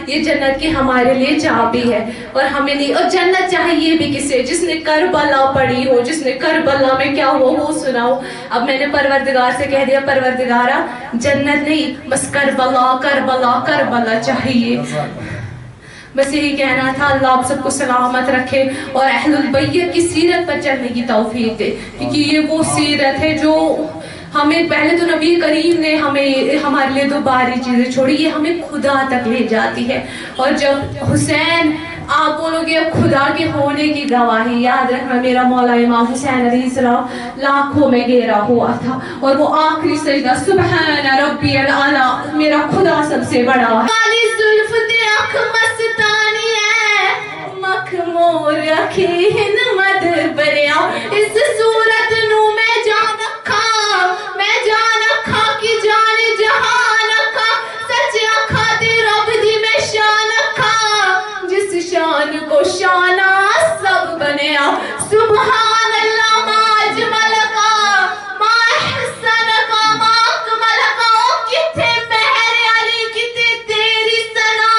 یہ جنت کی ہمارے لیے چابی ہے اور ہمیں نہیں. اور جنت چاہیے بھی کسے؟ جس نے کربلا پڑھی ہو, جس نے کربلا میں کیا ہوا وہ سنا ہو. اب میں نے پروردگار سے کہہ دیا پروردگارا جنت نہیں بس کربلا کربلا کربلا چاہیے. بس یہی کہنا تھا. اللہ آپ سب کو سلامت رکھے اور اہل البیت کی سیرت پر چلنے کی توفیق دے, کیونکہ یہ وہ سیرت ہے جو ہمیں پہلے تو نبی کریم نے ہمارے لیے دو باری چیزیں چھوڑی, یہ ہمیں خدا تک لے جاتی ہے. اور جب حسین آپ بولو گے خدا کے ہونے کی گواہی, یاد رکھنا میرا مولا امام حسین علیہ السلام لاکھوں میں گھیرا ہوا تھا اور وہ آخری سجدہ سبحان ربی الاعلیٰ, میرا خدا سب سے بڑا ہے. مستانی ہے مخمور اکھین مد بریا, اس صورت نو میں جان اکھا کی جان جہان اکھا, سچ اکھا تے رب دی میں شان اکھا, جس شان کو شانہ سب بنیا. سبحان اللہ ما اجمل کا ما احسن کا ما اکمل کا, کتھے مہر علی کتھے تیری ثنا,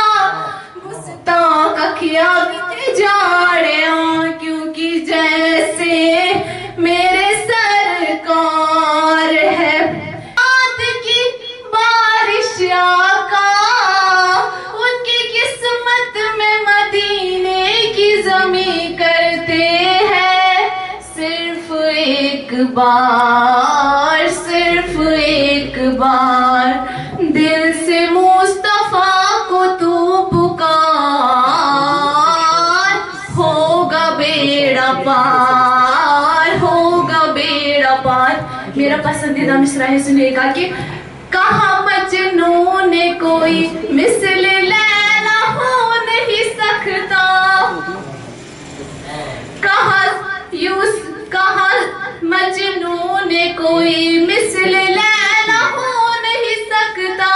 گستاخ اکھیا کتھے جاڑیا, کیونکہ جیسے میرے سرکار ہے. آت کی بارش آقا ان کی قسمت میں مدینے کی زمیں کرتے ہیں. صرف ایک بار دل سے مصطفیٰ کو تو پکار, ہوگا بیڑا پار, ہوگا بیڑا پار. میرا پسندیدہ مصرع ہے, سنے گا کہ کہا مجنون نے کوئی مثل لیلا ہو نہیں سکتا, کہا مجنون نے کوئی مثل لیلا ہو نہیں سکتا,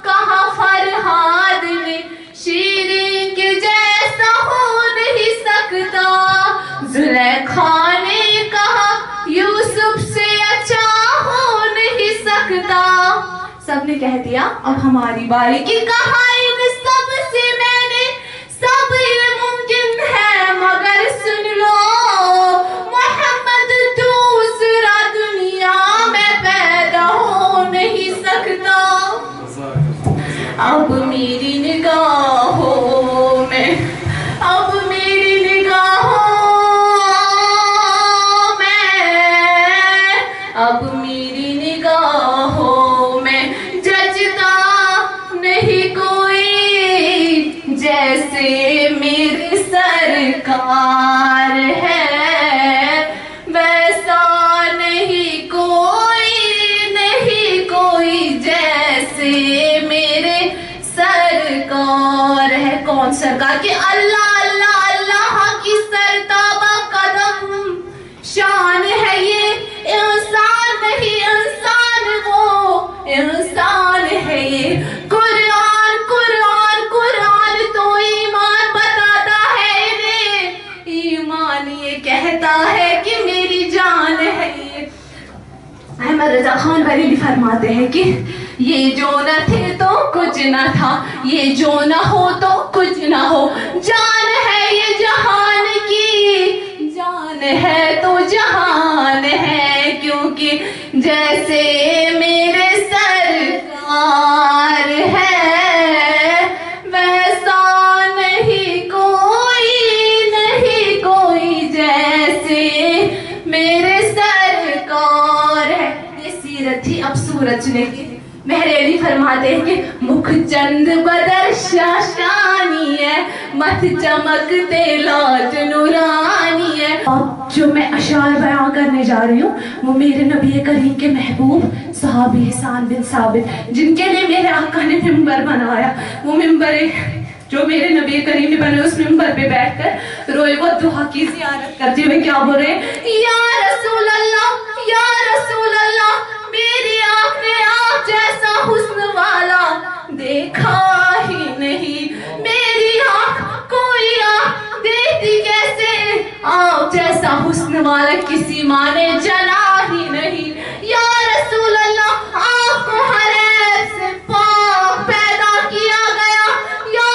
کہا فرہاد نے شیریں کے جیسا ہو نہیں سکتا, زلیخا نے کہا یوسف سے اچھا ہو نہیں سکتا. سب نے کہہ دیا اب ہماری باری کی. کہا ان سب سے میں نے سب ممکن ہے مگر سن لو محمد دوسرا دنیا میں پیدا ہو نہیں سکتا. اب میری نگاہوں میں ججتا نہیں کوئی جیسے میرے سرکار ہے, ویسا نہیں کوئی جیسے میرے سرکار ہے. کون سرکار؟ کہ اللہ اللہ اللہ کی سرتابہ قدم شان ہے یہ, انسان نہیں انسان وہ انسان ہے یہ. قرآن قرآن قرآن تو ایمان بتاتا ہے انہیں, ایمان یہ کہتا ہے کہ میری جان ہے یہ. احمد رضا خان بریلوی فرماتے ہیں کہ یہ جو نہ تھے تو کچھ نہ تھا, یہ جو نہ ہو تو کچھ نہ ہو, جان ہے یہ جہان کی, جان ہے تو جہان ہے, کیونکہ جیسے میرے سرکار ہے ویسا نہیں کوئی جیسے میرے سرکار ہے. یہ سیرت تھی. اب سورج نے مہر علی فرماتے ہیں کہ مکھ چند بدر شاشانی ہے, مت چمکتے لاج نورانی ہے. اب جو میں اشعار بیان کرنے جا رہی ہوں وہ میرے نبی کریم کے محبوب صحابی حسان بن ثابت جن کے لیے میرے آقا نے ممبر بنایا. وہ ممبر جو میرے نبی کریم نے بنے, اس ممبر پہ بیٹھ کر روئے وہ دعا کی زیارت کرتے ہوئے کیا بول رہے ہیں, یا رسول اللہ یا رسول اللہ, میری آنکھ نے آپ جیسا حسن والا دیکھا ہی نہیں, میری آنکھ کوئی آنکھ دیکھتی کیسے, آپ جیسا حسن والا کسی ماں نے جنا ہی نہیں. یا رسول اللہ آپ کو ہر عیب سے پاک پیدا کیا گیا, یا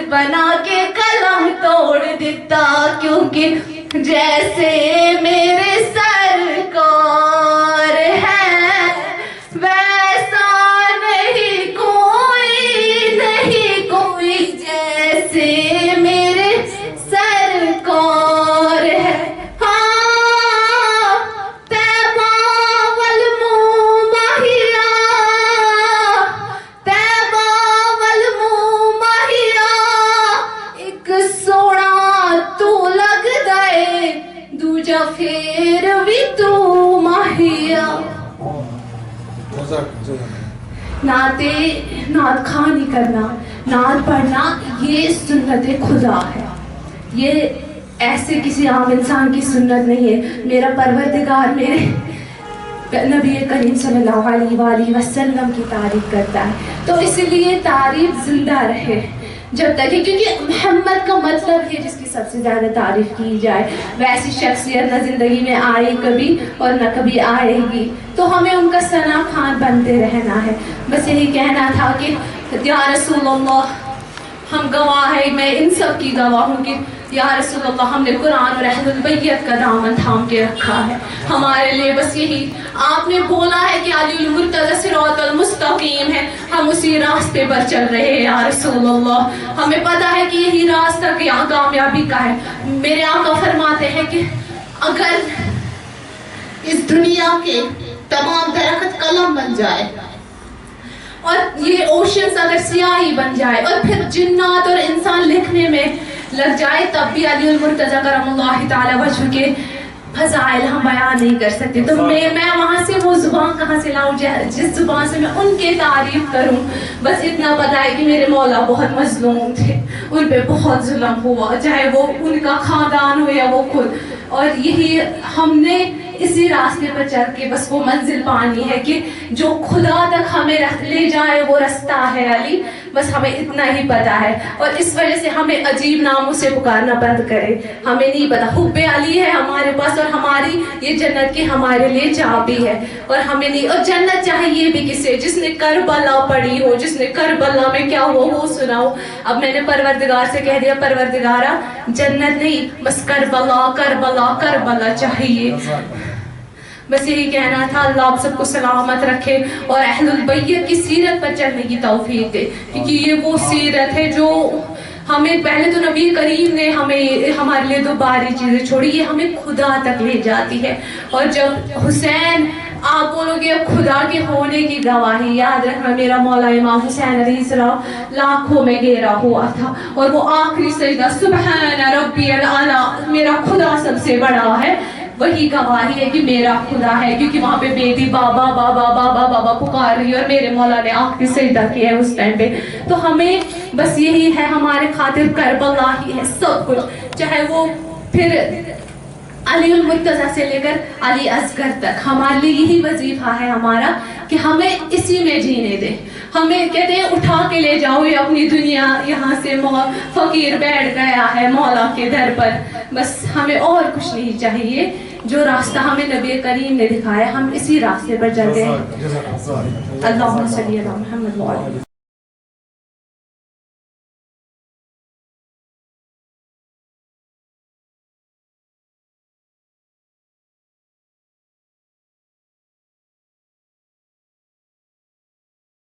بنا کے قلم توڑ دیتا، کیونکہ جیسے میرے سرکار ہے ویسا نہیں کوئی جیسے میرے سرکار ہے۔ پھر بھی تو ماہیا۔ نعت خوانی کرنا، نعت پڑھنا یہ سنت خدا ہے، یہ ایسے کسی عام انسان کی سنت نہیں ہے۔ میرا پروردگار میرے نبی کریم صلی اللہ علیہ وآلہ وسلم کی تعریف کرتا ہے، تو اس لیے تعریف زندہ رہے جب تک ہے، کیونکہ محمد کا مطلب ہے جس کی سب سے زیادہ تعریف کی جائے۔ ویسی شخصیت نہ زندگی میں آئی کبھی اور نہ کبھی آئے گی، تو ہمیں ان کا ثنا خوان بنتے رہنا ہے۔ بس یہی کہنا تھا کہ یا رسول اللہ، ہم گواہ ہیں، میں ان سب کی گواہ ہوں کہ یا رسول اللہ ہم نے قرآن اور اہل البیت کا دامن تھام کے رکھا ہے۔ ہمارے لیے بس یہی آپ نے بولا ہے کہ علی المرتضی صراط المستقیم ہے، ہم اسی راستے پر چل رہے ہیں یا رسول اللہ۔ ہمیں پتا ہے کہ یہی راستہ کامیابی کا ہے۔ میرے آقا فرماتے ہیں کہ اگر اس دنیا کے تمام درخت قلم بن جائے اور یہ اوشنز اگر سیاہی بن جائے اور پھر جنات اور انسان لکھنے میں لگ جائے، تب بھی علی المرتضی کرم اللہ تعالی وجہ کے فضائل ہم بیان نہیں کر سکتے۔ تو میں وہاں سے وہ زبان کہاں سے لاؤں جس زبان سے میں ان کے تعریف کروں؟ بس اتنا پتا ہے کہ میرے مولا بہت مظلوم تھے، ان پہ بہت ظلم ہوا، چاہے وہ ان کا خاندان ہو یا وہ خود، اور یہی ہم نے اسی راستے پر چل کے بس وہ منزل پانی ہے کہ جو خدا تک ہمیں لے جائے وہ رستہ ہے علی، بس ہمیں اتنا ہی پتا ہے۔ اور اس وجہ سے ہمیں عجیب ناموں سے پکارنا بند کرے، ہمیں نہیں پتا حب علی ہے ہمارے پاس، اور ہماری یہ جنت کی ہمارے لیے چابی ہے، اور ہمیں نہیں، اور جنت چاہیے بھی کسے؟ جس نے کربلا پڑھی ہو، جس نے کربلا میں کیا ہوا وہ سنا ہو۔ اب میں نے پروردگار سے کہہ دیا پروردگارا جنت نہیں، بس کربلا کربلا کربلا چاہیے۔ بس یہی کہنا تھا۔ اللہ آپ سب کو سلامت رکھے اور اہل البیت کی سیرت پر چلنے کی توفیق دے، کیونکہ یہ وہ سیرت ہے جو ہمیں پہلے تو نبی کریم نے ہمارے لیے 2 باری چیزیں چھوڑی، یہ ہمیں خدا تک لے جاتی ہے۔ اور جب حسین آپ بولو گے خدا کے ہونے کی گواہی، یاد رکھنا میرا مولا امام حسین علیہ السلام لاکھوں میں گھیرا ہوا تھا، اور وہ آخری سجدہ سبحان ربی الاعلی، میرا خدا سب سے بڑا ہے، وہی گواہی ہے کہ میرا خدا ہے، کیونکہ وہاں پہ بیٹی بابا بابا بابا بابا پکار رہی ہے، اور میرے مولا نے آخری سجدہ کیا ہے اس ٹائم پہ۔ تو ہمیں بس یہی ہے، ہمارے خاطر کربلا ہی ہے سب کچھ، چاہے وہ پھر علی المرتضی سے لے کر علی اصغر تک، ہمارے لیے یہی وظیفہ ہے ہمارا کہ ہمیں اسی میں جینے دیں۔ ہمیں کہتے ہیں اٹھا کے لے جاؤ یہ اپنی دنیا، یہاں سے فقیر بیٹھ گیا ہے مولا کے در پر، بس ہمیں اور کچھ نہیں چاہیے۔ جو راستہ ہمیں نبی کریم نے دکھایا ہم اسی راستے پر چلتے ہیں۔ اللہم صلی علی محمد وعلی